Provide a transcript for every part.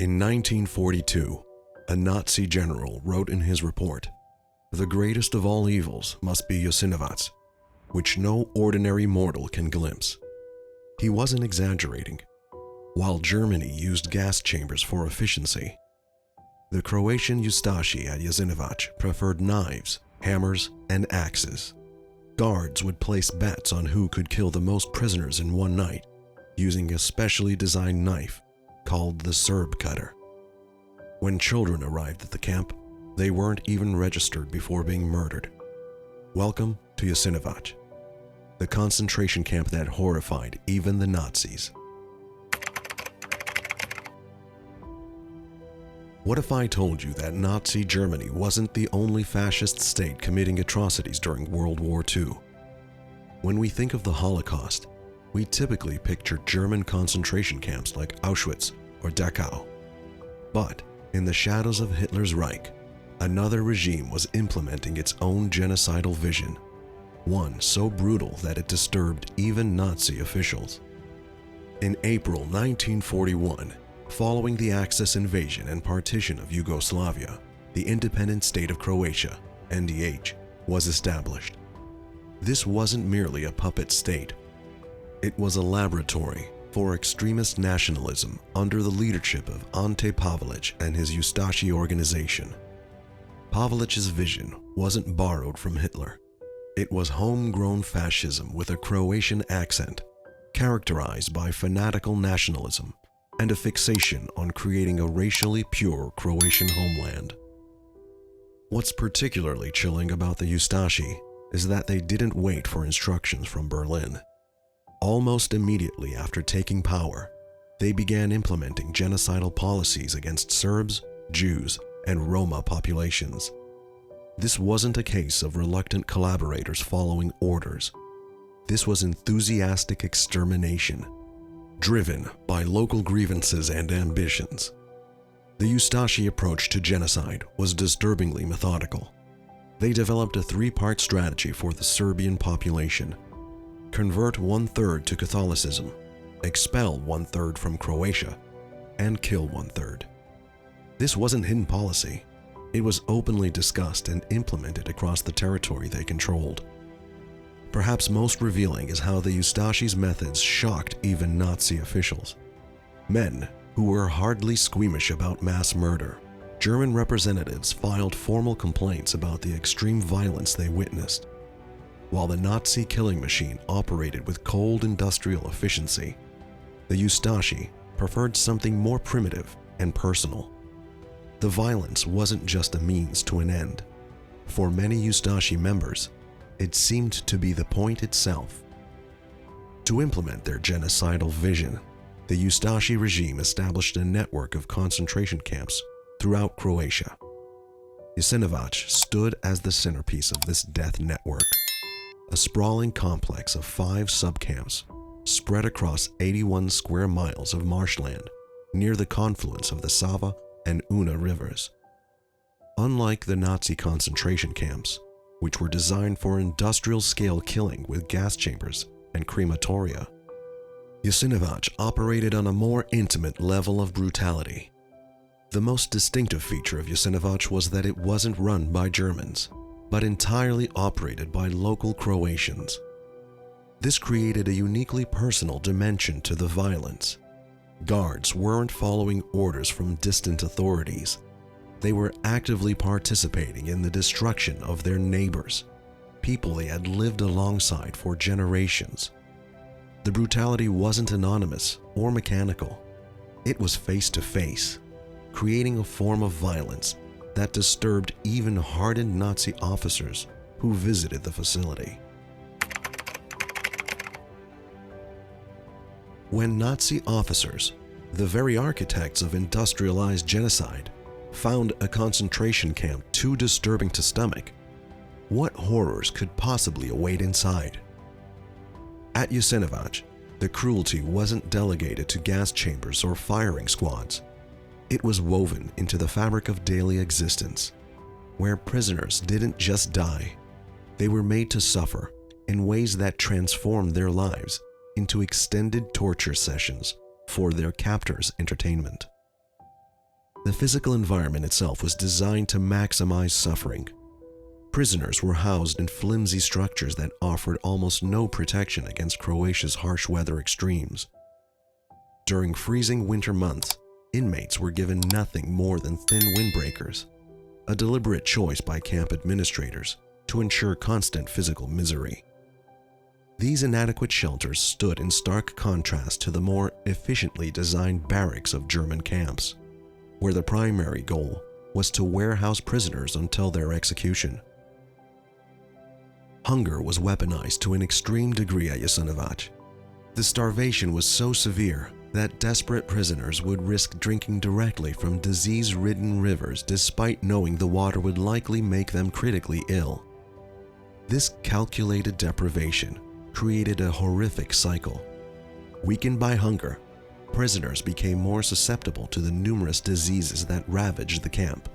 In 1942, a Nazi general wrote in his report, "The greatest of all evils must be Jasenovac, which no ordinary mortal can glimpse." He wasn't exaggerating. While Germany used gas chambers for efficiency, the Croatian Ustaše at Jasenovac preferred knives, hammers, and axes. Guards would place bets on who could kill the most prisoners in one night using a specially designed knife called the Serb cutter. When children arrived at the camp, they weren't even registered before being murdered. Welcome to Jasenovac, the concentration camp that horrified even the Nazis. What if I told you that Nazi Germany wasn't the only fascist state committing atrocities during World War II? When we think of the Holocaust, we typically picture German concentration camps like Auschwitz or Dachau. But in the shadows of Hitler's Reich, another regime was implementing its own genocidal vision, one so brutal that it disturbed even Nazi officials. In April 1941, following the Axis invasion and partition of Yugoslavia, the independent state of Croatia, NDH, was established. This wasn't merely a puppet state. It was a laboratory for extremist nationalism under the leadership of Ante Pavelić and his Ustaše organization. Pavelić's vision wasn't borrowed from Hitler. It was homegrown fascism with a Croatian accent, characterized by fanatical nationalism and a fixation on creating a racially pure Croatian homeland. What's particularly chilling about the Ustaše is that they didn't wait for instructions from Berlin. Almost immediately after taking power, they began implementing genocidal policies against Serbs, Jews, and Roma populations. This wasn't a case of reluctant collaborators following orders. This was enthusiastic extermination, driven by local grievances and ambitions. The Ustaše approach to genocide was disturbingly methodical. They developed a three-part strategy for the Serbian population: convert 1/3 to Catholicism, expel 1/3 from Croatia, and kill 1/3. This wasn't hidden policy. It was openly discussed and implemented across the territory they controlled. Perhaps most revealing is how the Ustaše's methods shocked even Nazi officials. Men who were hardly squeamish about mass murder, German representatives filed formal complaints about the extreme violence they witnessed. While the Nazi killing machine operated with cold industrial efficiency, the Ustaše preferred something more primitive and personal. The violence wasn't just a means to an end. For many Ustaše members, it seemed to be the point itself. To implement their genocidal vision, the Ustaše regime established a network of concentration camps throughout Croatia. Jasenovac stood as the centerpiece of this death network, a sprawling complex of 5 subcamps spread across 81 square miles of marshland near the confluence of the Sava and Una rivers. Unlike the Nazi concentration camps, which were designed for industrial-scale killing with gas chambers and crematoria, Jasenovac operated on a more intimate level of brutality. The most distinctive feature of Jasenovac was that it wasn't run by Germans, but entirely operated by local Croatians. This created a uniquely personal dimension to the violence. Guards weren't following orders from distant authorities. They were actively participating in the destruction of their neighbors, people they had lived alongside for generations. The brutality wasn't anonymous or mechanical. It was face-to-face, creating a form of violence that disturbed even hardened Nazi officers who visited the facility. When Nazi officers, the very architects of industrialized genocide, found a concentration camp too disturbing to stomach, what horrors could possibly await inside? At Jasenovac, the cruelty wasn't delegated to gas chambers or firing squads. It was woven into the fabric of daily existence, where prisoners didn't just die, they were made to suffer in ways that transformed their lives into extended torture sessions for their captors' entertainment. The physical environment itself was designed to maximize suffering. Prisoners were housed in flimsy structures that offered almost no protection against Croatia's harsh weather extremes. During freezing winter months, inmates were given nothing more than thin windbreakers, a deliberate choice by camp administrators to ensure constant physical misery. These inadequate shelters stood in stark contrast to the more efficiently designed barracks of German camps, where the primary goal was to warehouse prisoners until their execution. Hunger was weaponized to an extreme degree at Jasenovac. The starvation was so severe that desperate prisoners would risk drinking directly from disease-ridden rivers despite knowing the water would likely make them critically ill. This calculated deprivation created a horrific cycle. Weakened by hunger, prisoners became more susceptible to the numerous diseases that ravaged the camp,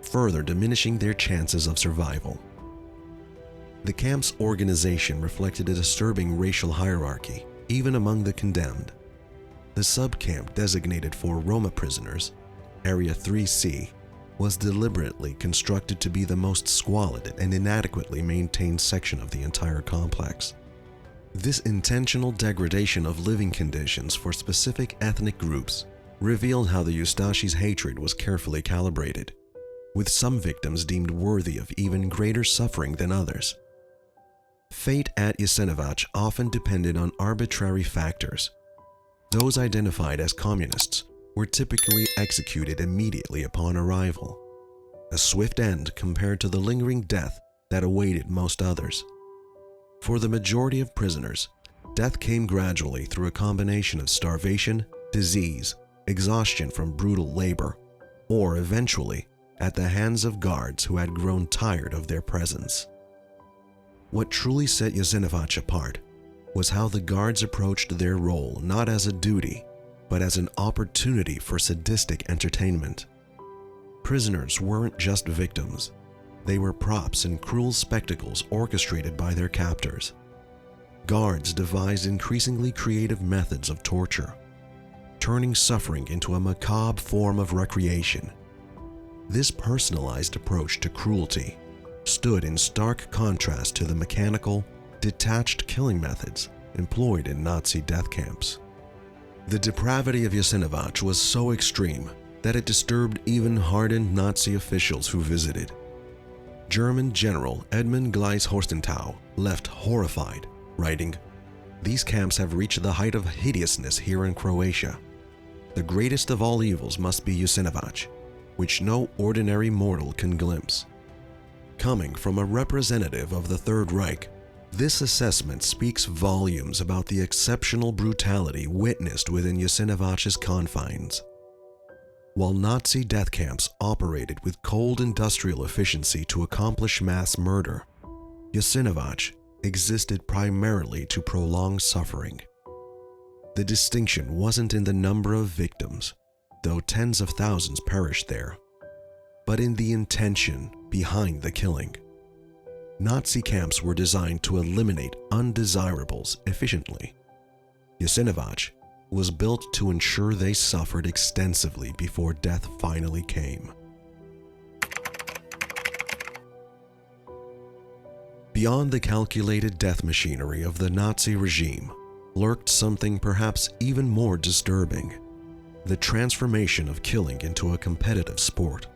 further diminishing their chances of survival. The camp's organization reflected a disturbing racial hierarchy, even among the condemned. The sub-camp designated for Roma prisoners, Area 3C, was deliberately constructed to be the most squalid and inadequately maintained section of the entire complex. This intentional degradation of living conditions for specific ethnic groups revealed how the Ustaše's hatred was carefully calibrated, with some victims deemed worthy of even greater suffering than others. Fate at Jasenovac often depended on arbitrary factors. Those identified as communists were typically executed immediately upon arrival, a swift end compared to the lingering death that awaited most others. For the majority of prisoners, death came gradually through a combination of starvation, disease, exhaustion from brutal labor, or eventually at the hands of guards who had grown tired of their presence. What truly set Jasenovac apart was how the guards approached their role not as a duty, but as an opportunity for sadistic entertainment. Prisoners weren't just victims. They were props in cruel spectacles orchestrated by their captors. Guards devised increasingly creative methods of torture, turning suffering into a macabre form of recreation. This personalized approach to cruelty stood in stark contrast to the mechanical, detached killing methods employed in Nazi death camps. The depravity of Jasenovac was so extreme that it disturbed even hardened Nazi officials who visited. German General Edmund Gleis-Horstentau left horrified, writing, "These camps have reached the height of hideousness here in Croatia. The greatest of all evils must be Jasenovac, which no ordinary mortal can glimpse." Coming from a representative of the Third Reich, this assessment speaks volumes about the exceptional brutality witnessed within Jasenovac's confines. While Nazi death camps operated with cold industrial efficiency to accomplish mass murder, Jasenovac existed primarily to prolong suffering. The distinction wasn't in the number of victims, though tens of thousands perished there, but in the intention behind the killing. Nazi camps were designed to eliminate undesirables efficiently. Jasenovac was built to ensure they suffered extensively before death finally came. Beyond the calculated death machinery of the Nazi regime lurked something perhaps even more disturbing: the transformation of killing into a competitive sport.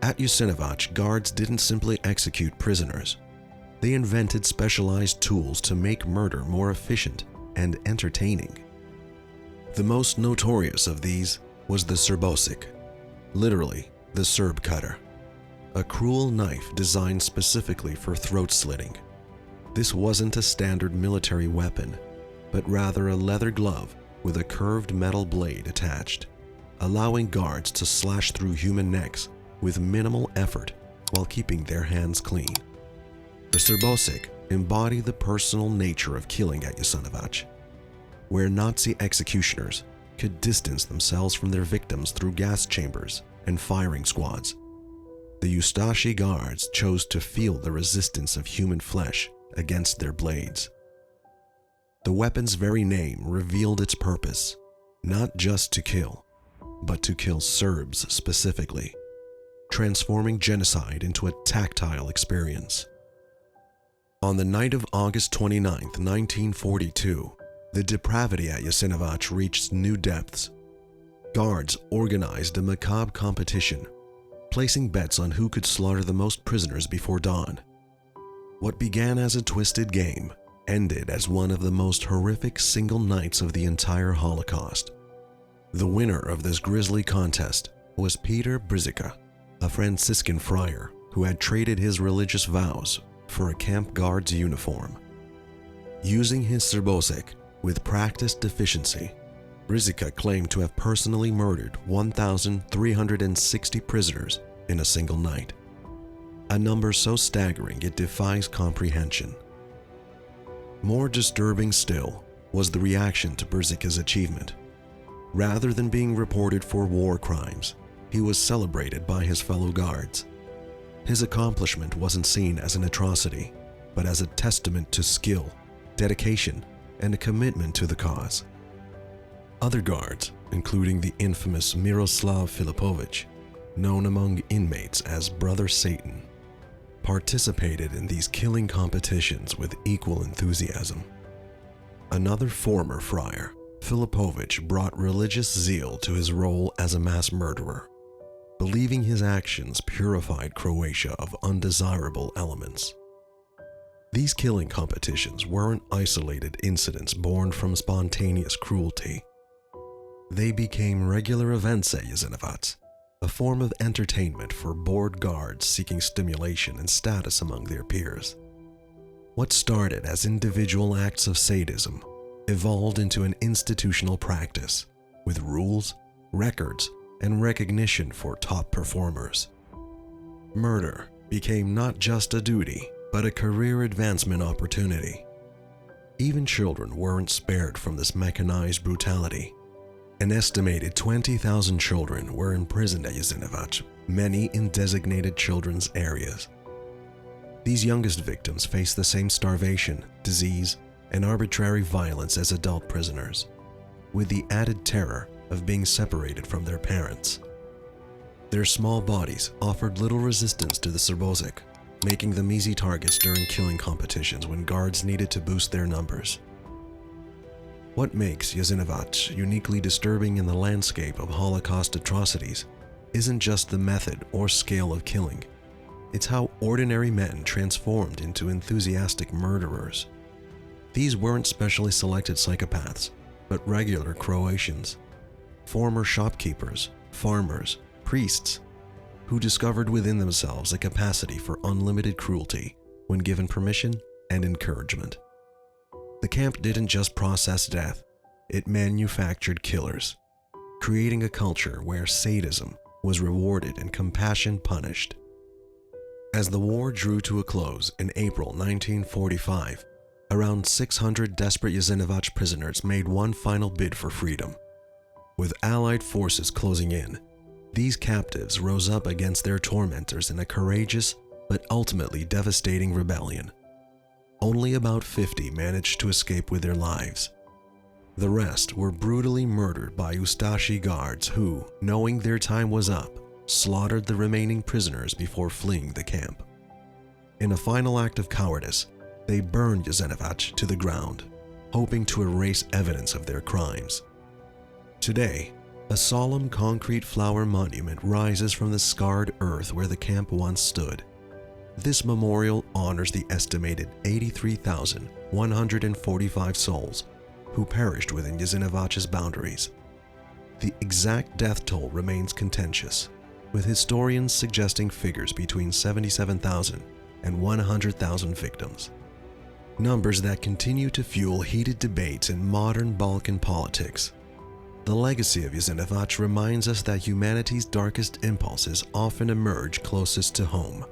At Jasenovac, guards didn't simply execute prisoners. They invented specialized tools to make murder more efficient and entertaining. The most notorious of these was the Serbosic, literally the Serb cutter, a cruel knife designed specifically for throat slitting. This wasn't a standard military weapon, but rather a leather glove with a curved metal blade attached, allowing guards to slash through human necks with minimal effort while keeping their hands clean. The Serbosic embodied the personal nature of killing at Jasenovac, where Nazi executioners could distance themselves from their victims through gas chambers and firing squads. The Ustaše guards chose to feel the resistance of human flesh against their blades. The weapon's very name revealed its purpose: not just to kill, but to kill Serbs specifically, transforming genocide into a tactile experience. On the night of August 29, 1942, the depravity at Jasenovac reached new depths. Guards organized a macabre competition, placing bets on who could slaughter the most prisoners before dawn. What began as a twisted game ended as one of the most horrific single nights of the entire Holocaust. The winner of this grisly contest was Peter Brzica, a Franciscan friar who had traded his religious vows for a camp guard's uniform. Using his Srbosek with practiced efficiency, Brzica claimed to have personally murdered 1,360 prisoners in a single night, a number so staggering it defies comprehension. More disturbing still was the reaction to Brzica's achievement. Rather than being reported for war crimes, he was celebrated by his fellow guards. His accomplishment wasn't seen as an atrocity, but as a testament to skill, dedication, and a commitment to the cause. Other guards, including the infamous Miroslav Filipovic, known among inmates as Brother Satan, participated in these killing competitions with equal enthusiasm. Another former friar, Filipovic, brought religious zeal to his role as a mass murderer, believing his actions purified Croatia of undesirable elements. These killing competitions weren't isolated incidents born from spontaneous cruelty. They became regular events at Jasenovac, a form of entertainment for bored guards seeking stimulation and status among their peers. What started as individual acts of sadism evolved into an institutional practice, with rules, records, and recognition for top performers. Murder became not just a duty, but a career advancement opportunity. Even children weren't spared from this mechanized brutality. An estimated 20,000 children were imprisoned at Jasenovac, many in designated children's areas. These youngest victims faced the same starvation, disease, and arbitrary violence as adult prisoners, with the added terror of being separated from their parents. Their small bodies offered little resistance to the Srbosek, making them easy targets during killing competitions when guards needed to boost their numbers. What makes Jasenovac uniquely disturbing in the landscape of Holocaust atrocities isn't just the method or scale of killing, it's how ordinary men transformed into enthusiastic murderers. These weren't specially selected psychopaths, but regular Croatians, former shopkeepers, farmers, priests, who discovered within themselves a capacity for unlimited cruelty when given permission and encouragement. The camp didn't just process death, it manufactured killers, creating a culture where sadism was rewarded and compassion punished. As the war drew to a close in April 1945, around 600 desperate Jasenovac prisoners made one final bid for freedom. With Allied forces closing in, these captives rose up against their tormentors in a courageous but ultimately devastating rebellion. Only about 50 managed to escape with their lives. The rest were brutally murdered by Ustaše guards who, knowing their time was up, slaughtered the remaining prisoners before fleeing the camp. In a final act of cowardice, they burned Jasenovac to the ground, hoping to erase evidence of their crimes. Today, a solemn concrete flower monument rises from the scarred earth where the camp once stood. This memorial honors the estimated 83,145 souls who perished within Jasenovac's boundaries. The exact death toll remains contentious, with historians suggesting figures between 77,000 and 100,000 victims. Numbers that continue to fuel heated debates in modern Balkan politics. The legacy of Jasenovac reminds us that humanity's darkest impulses often emerge closest to home,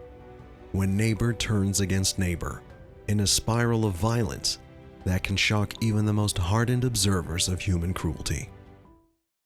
when neighbor turns against neighbor, in a spiral of violence that can shock even the most hardened observers of human cruelty.